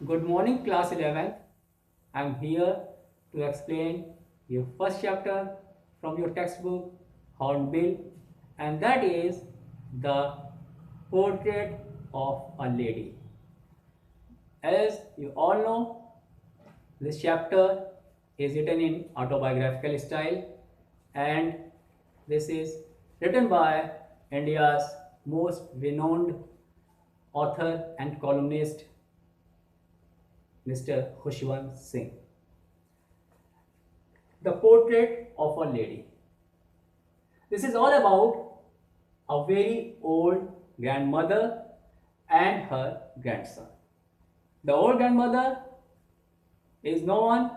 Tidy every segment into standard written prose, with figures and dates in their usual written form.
Good morning, class 11th. I am here to explain your first chapter from your textbook, Hornbill, and that is the portrait of a lady. As you all know, this chapter is written in autobiographical style, and this is written by India's most renowned author and columnist, Mr. Khushwant Singh. The portrait of a lady. This is all about a very old grandmother and her grandson. The old grandmother is no one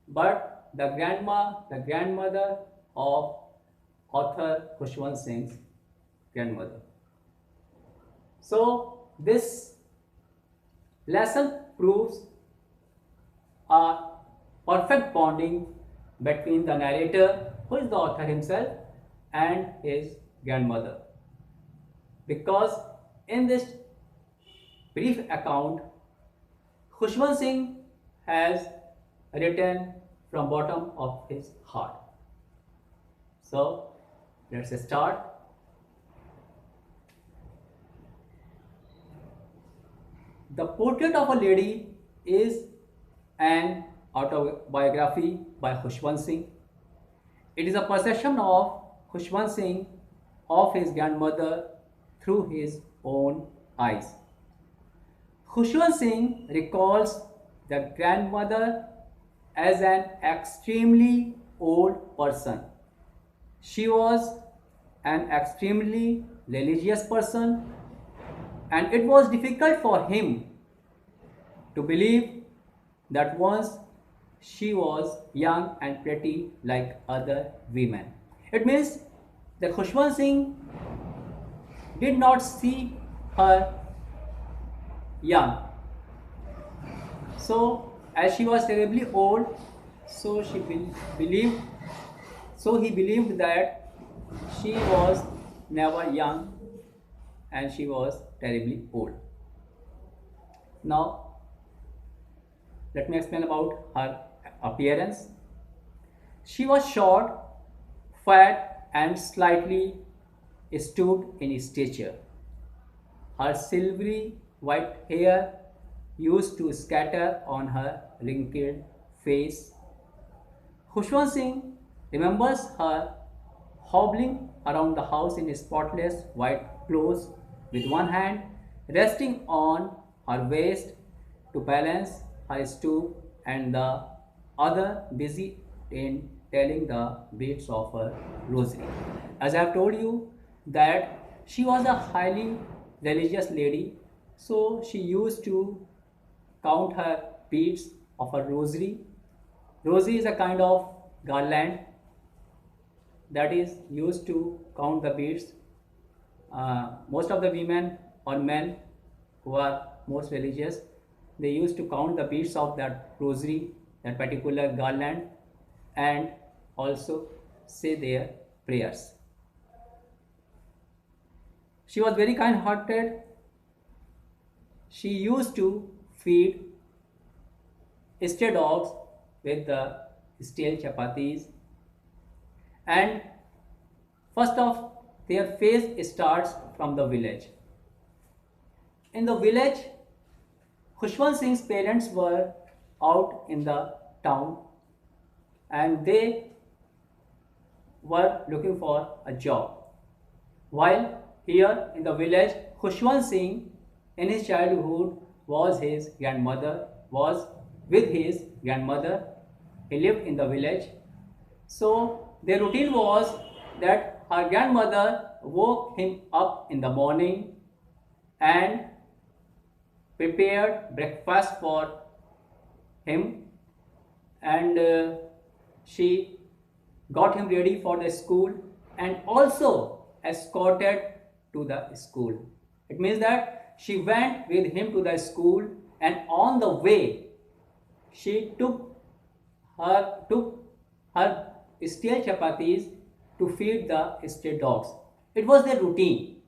but the grandmother of author Khushwant Singh's grandmother. So this lesson proves a perfect bonding between the narrator, who is the author himself, and his grandmother. Because in this brief account, Khushwant Singh has written from bottom of his heart. So let's start. The Portrait of a Lady is an autobiography by Khushwant Singh. It is a perception of Khushwant Singh of his grandmother through his own eyes. Khushwant Singh recalls the grandmother as an extremely old person. She was an extremely religious person, and it was difficult for him to believe that once she was young and pretty like other women. It means that Khushwant Singh did not see her young. So as she was terribly old, so believed so he believed that she was never young and she was terribly old. Now let me explain about her appearance. She was short, fat, and slightly stooped in stature. Her silvery white hair used to scatter on her wrinkled face. Khushwant Singh remembers her hobbling around the house in spotless white clothes with one hand resting on her waist to balance her stoop and the other busy in telling the beads of her rosary. As I have told you that she was a highly religious lady, so she used to count her beads of her rosary. Rosary is a kind of garland that is used to count the beads. Most of the women or men who are most religious, they used to count the beads of that rosary, that particular garland, and also say their prayers. She was very kind hearted. She used to feed stray dogs with the stale chapatis, and first of their phase starts from the village. In the village, Khushwant Singh's parents were out in the town and they were looking for a job. While here in the village, Khushwant Singh in his childhood was with his grandmother. He lived in the village. So their routine was that her grandmother woke him up in the morning and prepared breakfast for him, and she got him ready for the school and also escorted to the school. It means that she went with him to the school, and on the way she took her stale chapatis to feed the stray dogs. It was their routine.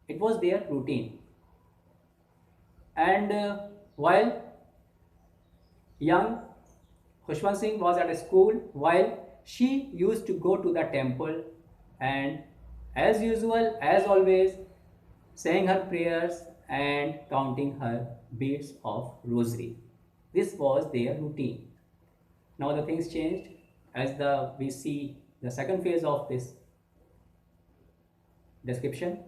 It was their routine. And While young Khushwant Singh was at a school, while she used to go to the temple and, as usual, as always, saying her prayers and counting her beads of rosary. This was their routine. Now the things changed as we see the second phase of this description.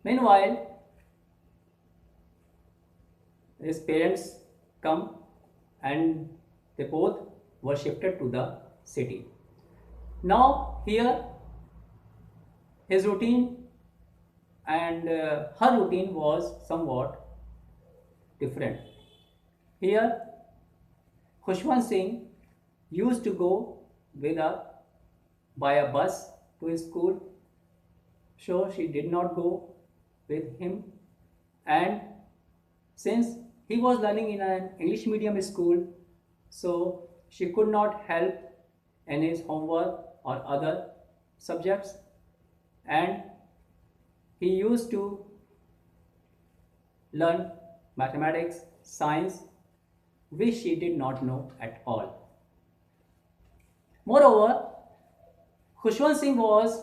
Meanwhile, his parents come and they both were shifted to the city. Now here his routine and her routine was somewhat different. Here Khushwant Singh used to go with a by a bus to his school, so she did not go with him, and since he was learning in an English medium school, so she could not help in his homework or other subjects, and he used to learn mathematics, science, which she did not know at all. Moreover, Khushwant Singh was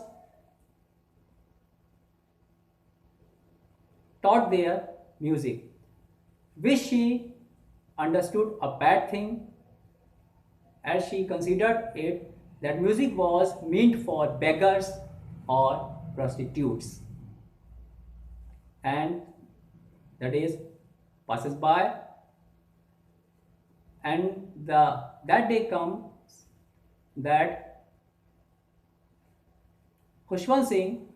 taught there music, which she understood a bad thing, as she considered it that music was meant for beggars or prostitutes, and the days passes by and that day comes that Khushwant Singh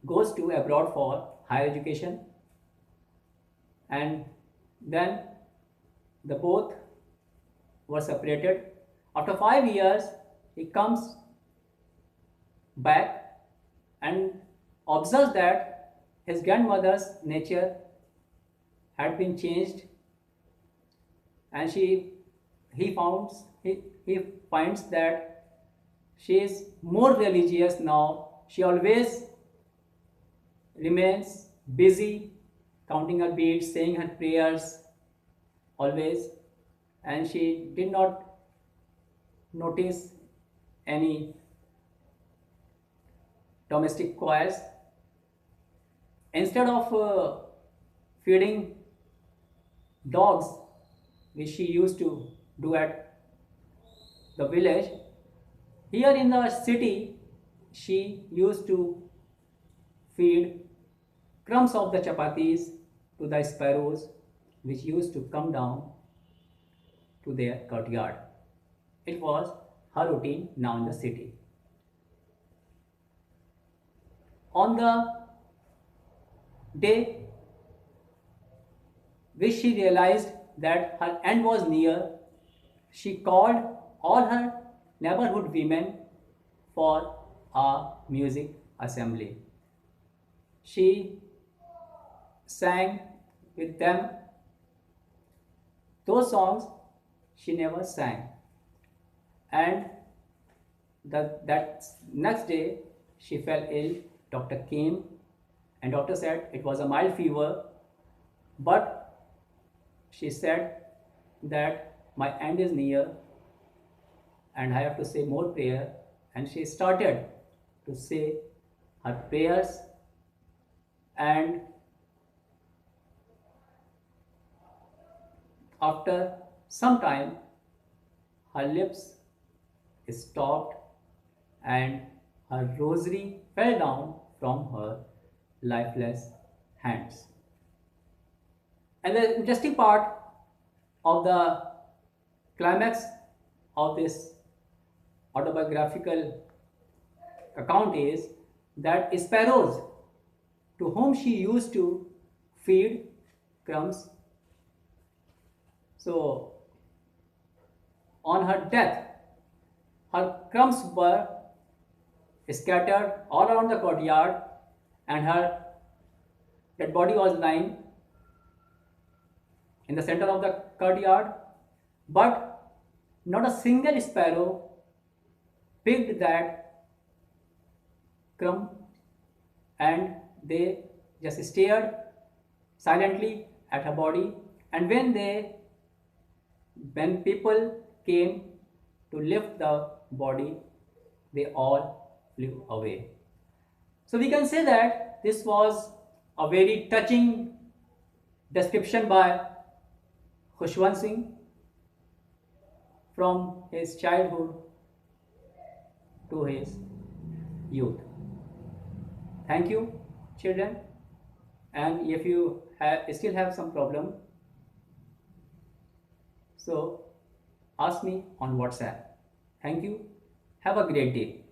goes to abroad for higher education, and then the both were separated. After 5 years, he comes back and observes that his grandmother's nature had been changed, and he finds that she is more religious now. She always remains busy counting her beads, saying her prayers always, and she did not notice any domestic choirs. Instead of feeding dogs, which she used to do at the village, here in the city she used to feed crumbs of the chapatis to the sparrows, which used to come down to their courtyard. It was her routine now in the city. On the day which she realized that her end was near, she called all her neighborhood women for a music assembly. She sang with them those songs she never sang, and that next day she fell ill. Doctor came and doctor said it was a mild fever, but she said that my end is near and I have to say more prayer, and she started to say her prayers, and after some time her lips stopped and her rosary fell down from her lifeless hands. And the interesting part of the climax of this autobiographical account is that sparrows to whom she used to feed crumbs, so on her death, her crumbs were scattered all around the courtyard, and her dead body was lying in the center of the courtyard, but not a single sparrow picked that crumb, and they just stared silently at her body, and when people came to lift the body, they all flew away. So we can say that this was a very touching description by Khushwant Singh from his childhood to his youth. Thank you, children. And if you still have some problem, so ask me on WhatsApp. Thank you. Have a great day.